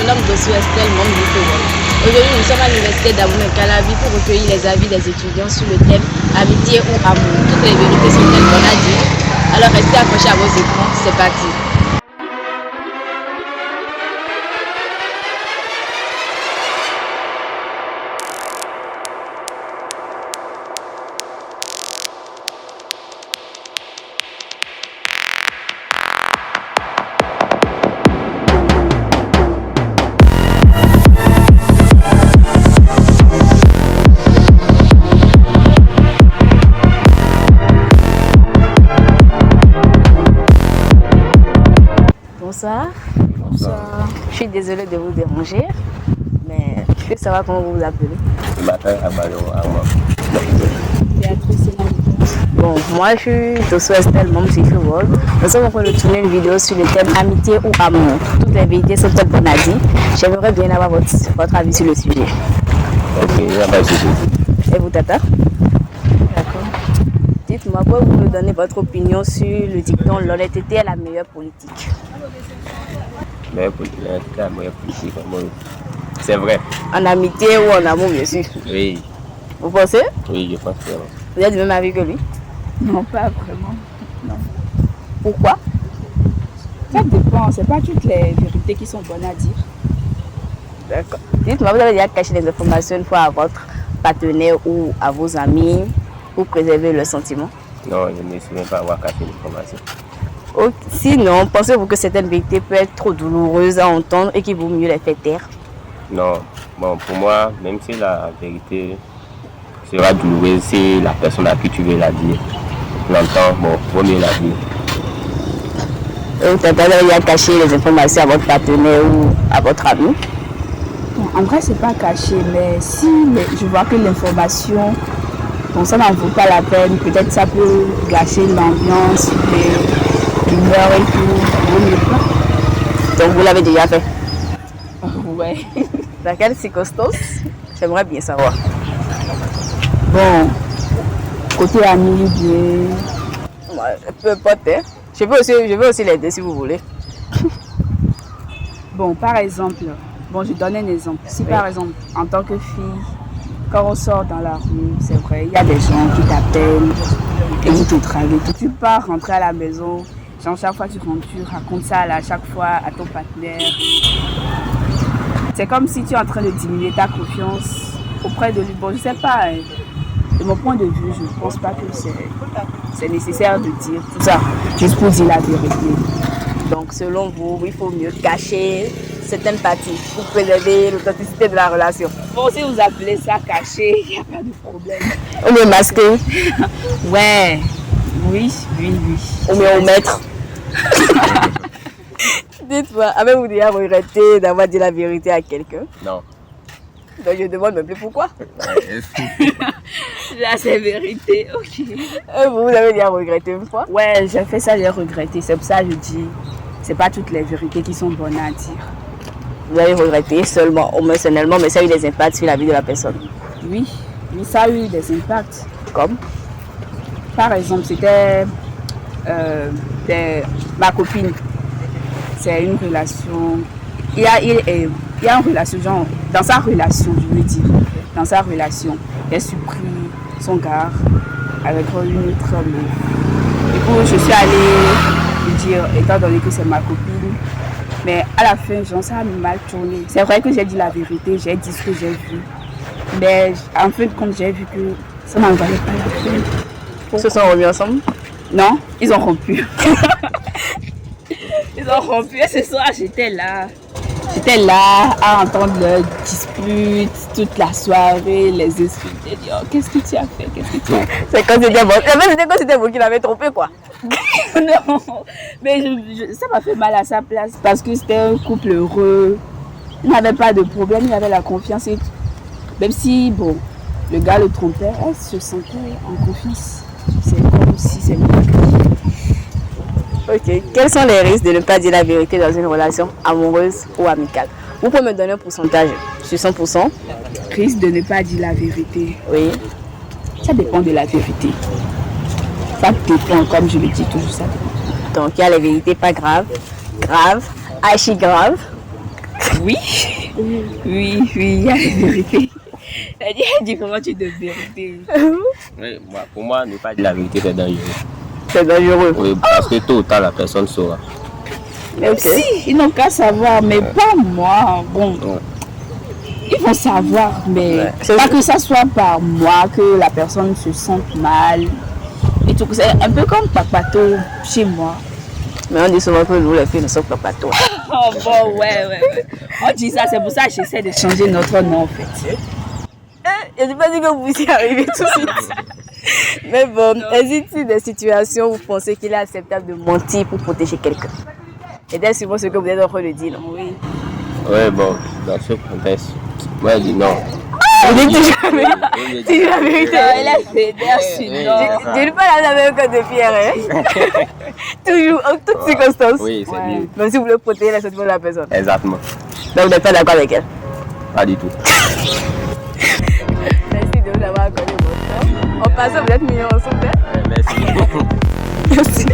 l'homme Dossou Estelle, membre du FEWOL. Aujourd'hui, nous sommes à l'université d'Abomey-Calavi pour recueillir les avis des étudiants sur le thème amitié ou amour. Toutes les vérités sont-elles bonnes à dire? Alors restez accrochés à vos écrans, c'est parti. Bonsoir. Bonsoir. Je suis désolée de vous déranger, mais je veux savoir comment vous vous appelez. Je m'appelle Abalio Awa. Béatrice. Bon, moi je suis Dossou Estelle, membre du FEWOL. Nous sommes en train de tourner une vidéo sur le thème amitié ou amour. Toutes les vérités sont-elles bonnes à dire? J'aimerais bien avoir votre avis sur le sujet. Ok, il n'y a pas de souci. Et vous, Tata? D'accord. Dites-moi, pouvez-vous me donner votre opinion sur le dicton l'honnêteté est la meilleure politique? Mais pour la meilleure politique, c'est vrai. En amitié ou en amour, bien sûr. Oui, Vous pensez? oui, je pense que Vous êtes du même avis que lui? Non, pas vraiment. Non. Pourquoi? Ça dépend. C'est pas toutes les vérités qui sont bonnes à dire. D'accord. Dites-moi, vous avez déjà caché des informations une fois à votre partenaire ou à vos amis pour préserver le sentiment? non, je ne me souviens pas avoir caché l'information. Sinon, pensez-vous que certaines vérités peuvent être trop douloureuses à entendre et qu'il vaut mieux les faire taire? Non, bon, pour moi, même si la vérité sera douloureuse, si la personne à qui tu veux la dire l'entend, bon, vaut mieux la dire. Vous avez déjà caché les informations à votre partenaire ou à votre ami? Bon, en vrai, c'est pas caché, mais si je vois que l'information, bon, ça n'en vaut pas la peine, peut-être ça peut gâcher l'ambiance, l'humeur et tout. Vaut mieux pas. Donc vous l'avez déjà fait? Ouais. Dans quelles circonstances? J'aimerais bien savoir. Bon, côté ami, bien. Ouais, peu importe. Hein. Je veux aussi les deux si vous voulez. Bon, par exemple, bon, je donne un exemple. Si par exemple, en tant que fille, quand on sort dans la rue, c'est vrai, il y a des gens qui t'appellent et qui te draguent. Tu pars rentrer à la maison, genre chaque fois que tu rentres, tu racontes ça à chaque fois à ton partenaire. C'est comme si tu es en train de diminuer ta confiance auprès de lui. Bon, je sais pas, hein. De mon point de vue, je ne pense pas que c'est nécessaire de dire tout ça, juste pour dire la vérité. Donc selon vous, il faut mieux cacher certaines parties pour préserver l'authenticité de la relation. Bon, si vous appelez ça caché, il n'y a pas de problème. Ou mieux masquer. Ouais, oui. Ou mieux omettre. Dites-moi, avez-vous déjà regretté d'avoir dit la vérité à quelqu'un? Non. Donc je demande même plus pourquoi. Là, c'est vérité, ok. Vous avez déjà regretté une fois? Ouais, j'ai fait ça, j'ai regretté. C'est pour ça que je dis, c'est pas toutes les vérités qui sont bonnes à dire. Vous avez regretté seulement, émotionnellement, mais ça a eu des impacts sur la vie de la personne. Oui, ça a eu des impacts. Comme? Par exemple, c'était ma copine. C'est une relation. Il y a une relation, genre, dans sa relation, je veux dire, dans sa relation, il a surpris son gars avec une autre meuf. Du coup, je suis allée lui dire, étant donné que c'est ma copine, mais à la fin, genre, ça a mal tourné. C'est vrai que j'ai dit la vérité, j'ai dit ce que j'ai vu, mais en fin de compte, j'ai vu que ça n'en valait pas la peine. Ils se sont remis ensemble? Non, ils ont rompu. Ils ont rompu et ce soir, j'étais là. J'étais là à entendre leurs disputes toute la soirée, les insultes. J'ai dit, oh, qu'est-ce que tu as fait? C'est quand c'était bon. C'était quand c'était vous qui l'avez trompé, quoi. Non, mais ça m'a fait mal à sa place parce que c'était un couple heureux. Il n'avait pas de problème, il avait la confiance. Et même si, bon, le gars le trompait, elle se sentait en confiance. C'est comme si c'est lui. Ok. Quels sont les risques de ne pas dire la vérité dans une relation amoureuse ou amicale? Vous pouvez me donner un pourcentage sur 100%? Risque de ne pas dire la vérité. Oui. Ça dépend de la vérité. Ça dépend, comme je le dis toujours, ça dépend. Donc il y a les vérités pas graves, graves, archi graves. Oui, il y a la vérité. Elle dit comment tu de vérité. Oui, pour moi, ne pas dire la vérité, c'est dangereux. C'est dangereux. Oui, parce que tôt ou tard, la personne saura. Mais si, ils n'ont qu'à savoir, mais pas moi. Bon, ils vont savoir, mais pas que ça soit par moi que la personne se sente mal. Et tout, c'est un peu comme Papato chez moi. Mais on dit souvent que nous, les filles, ne sommes pas Papato. Oh bon, ouais. On dit ça, c'est pour ça que j'essaie de changer notre nom en fait. Je n'ai pas dit que vous y arrivez tout de suite. Mais bon, existe-t-il des situations où vous pensez qu'il est acceptable de mentir pour protéger quelqu'un? Et c'est souvent ce que vous êtes en train de dire, non? Oui. Oui, bon, dans ce contexte, moi je dis non. Vous dites toujours la vérité. Elle est fédère, sinon. Je ne pas la même code de Pierre. Hein? Toujours, en toutes circonstances. Oui, c'est mieux. Même si vous voulez protéger la sentiments de la personne. Exactement. Donc vous n'êtes pas d'accord avec elle? Pas du tout. Merci de vous avoir accordé votre temps. En passant, vous êtes mignons ensemble. Merci. Merci.